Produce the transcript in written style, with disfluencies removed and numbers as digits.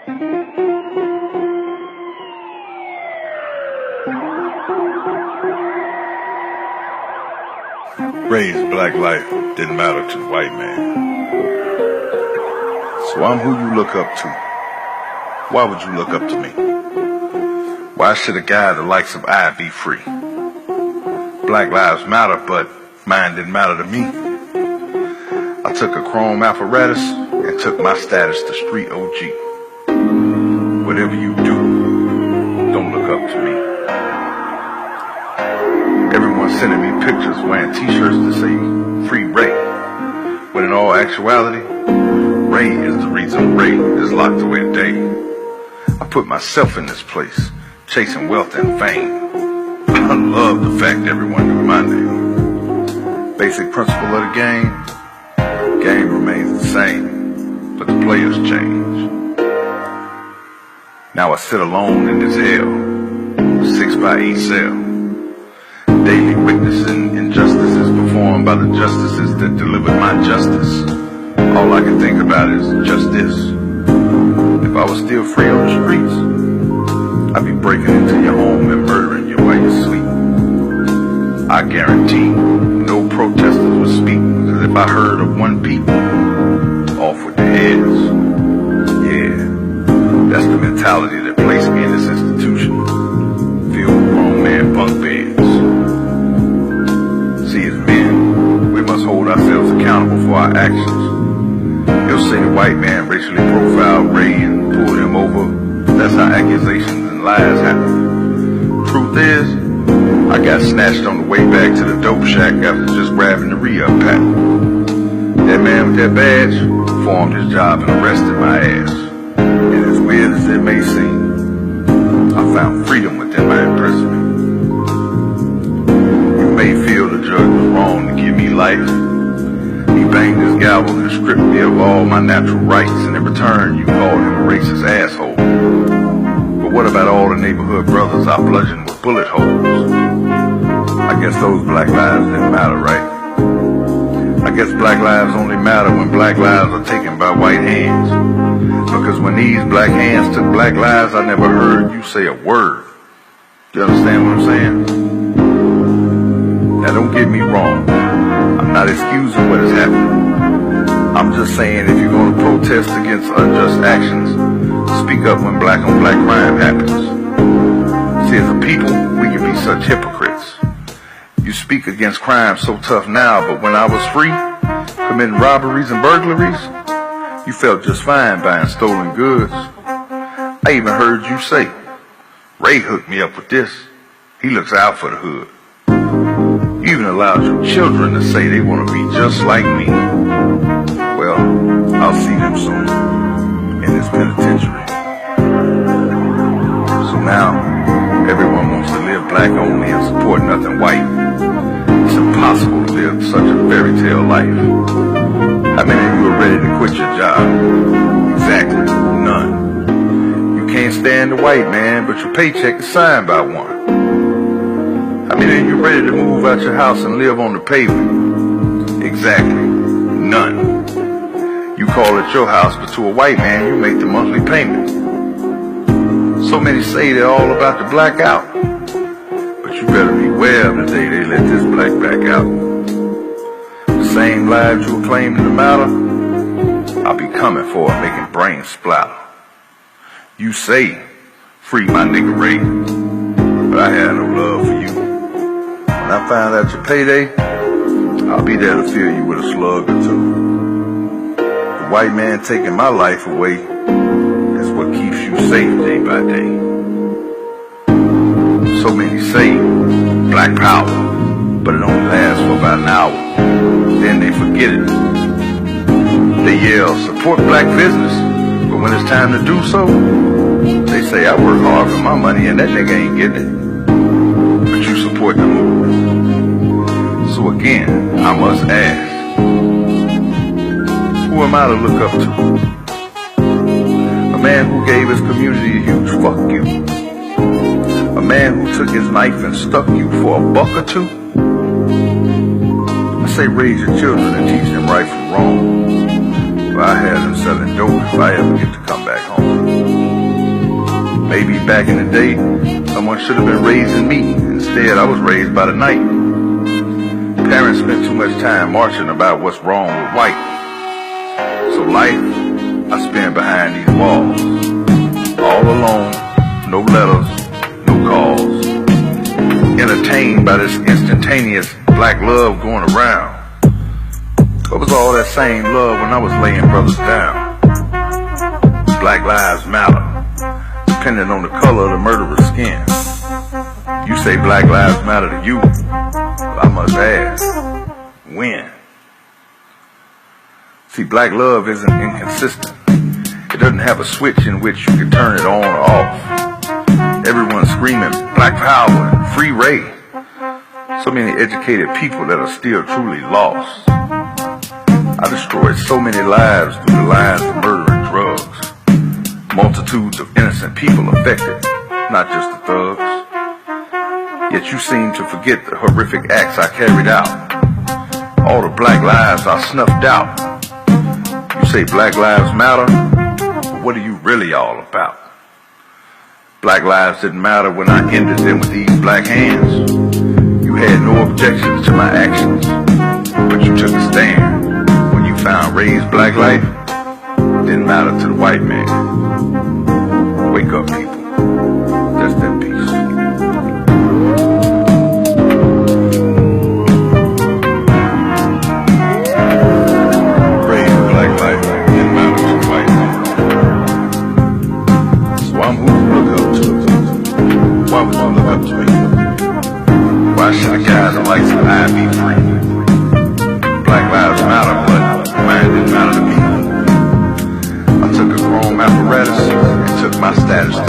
Ray's black life didn't matter to the white man. So I'm who you look up to. Why would you look up to me? Why should a guy the likes of I be free? Black lives matter, but mine didn't matter to me. I took a chrome apparatus and took my status to street OG. Whatever you do, don't look up to me. Everyone's sending me pictures wearing t-shirts that say Free Ray, when in all actuality, Ray is the reason Ray is locked away today. I put myself in this place, chasing wealth and fame. I love the fact everyone knew my name. Basic principle of the game remains the same, but the players change. Now I sit alone in this hell, 6x8 cell, daily witnessing injustices performed by the justices that delivered my justice. All I can think about is just this. If I was still free on the streets, I'd be breaking into your home and murdering you while you sleep. I guarantee no protesters would speak, because if I heard of one peep, off with the heads. Yeah, that's the mentality that placed me in this institution, filled with grown man bunk beds. See, as men, we must hold ourselves accountable for our actions. You'll say the white man racially profiled Ray and pulled him over. That's how accusations and lies happen. Truth is, I got snatched on the way back to the dope shack after just grabbing the re-up pack. That man with that badge performed his job and arrested my ass. And as weird as it may seem, I found freedom within my imprisonment. You may feel the judge was wrong to give me life. He banged his gavel and stripped me of all my natural rights, and in return you called him a racist asshole. But what about all the neighborhood brothers I bludgeoned with bullet holes? I guess those black lives didn't matter, right? I guess black lives only matter when black lives are taken by white hands. Because when these black hands took black lives, I never heard you say a word. You understand what I'm saying? Now don't get me wrong. I'm not excusing what has happened. I'm just saying if you're going to protest against unjust actions, speak up when black on black crime happens. See, as a people, we can be such hypocrites. You speak against crime so tough now, but when I was free, committing robberies and burglaries, you felt just fine buying stolen goods. I even heard you say, Ray hooked me up with this. He looks out for the hood. You even allowed your children to say they want to be just like me. Well, I'll see them soon in this penitentiary. So now, everyone wants to live black only and support nothing white. It's impossible to live such a fairy tale life. How many of you are ready to quit your job? Exactly, none. You can't stand the white man, but your paycheck is signed by one. How many of you ready to move out your house and live on the pavement? Exactly, none. You call it your house, but to a white man, you make the monthly payment. So many say they're all about to black out. But you better beware of the day they let this black back out. The same lives you were claiming to matter, I'll be coming for and making brains splatter. You say, free my nigga Ray, but I had no love for you. When I find out your payday, I'll be there to fill you with a slug or two. The white man taking my life away is what keeps you safe day by day. So many say black power, but it only lasts for about an hour. Then they forget it. They yell, support black business, but when it's time to do so, they say I work hard for my money and that nigga ain't getting it. But you support the movement. So again, I must ask, who am I to look up to? A man who gave his community a huge fuck you. A man who took his knife and stuck you for a buck or two. I say raise your children and teach them right from wrong. But I had them selling dope if I ever get to come back home. Maybe back in the day, someone should have been raising me. Instead, I was raised by the night. Parents spent too much time marching about what's wrong with white. So life, I spend behind these walls. All alone, no letters, no calls. Entertained by this instantaneous black love going around. What was all that same love when I was laying brothers down? Black lives matter, depending on the color of the murderer's skin. You say black lives matter to you, well, I must ask, when? See, black love isn't inconsistent. It doesn't have a switch in which you can turn it on or off. Everyone's screaming black power and free Ray. So many educated people that are still truly lost. I destroyed so many lives through the lines of murder and drugs. Multitudes of innocent people affected, not just the thugs. Yet you seem to forget the horrific acts I carried out. All the black lives I snuffed out. You say black lives matter, but what are you really all about? Black lives didn't matter when I ended them with these black hands. You had no objections to my actions, but you took a stand. When you found raised black life, didn't matter to the white man. Wake up, people. Rest in peace. Raised black life didn't matter to the white man. So I'm who you look up to. Why would you look up to me? Why should the guys that like to lie be free? Black lives matter, but mine didn't matter to me. I took a chrome apparatus and took my status to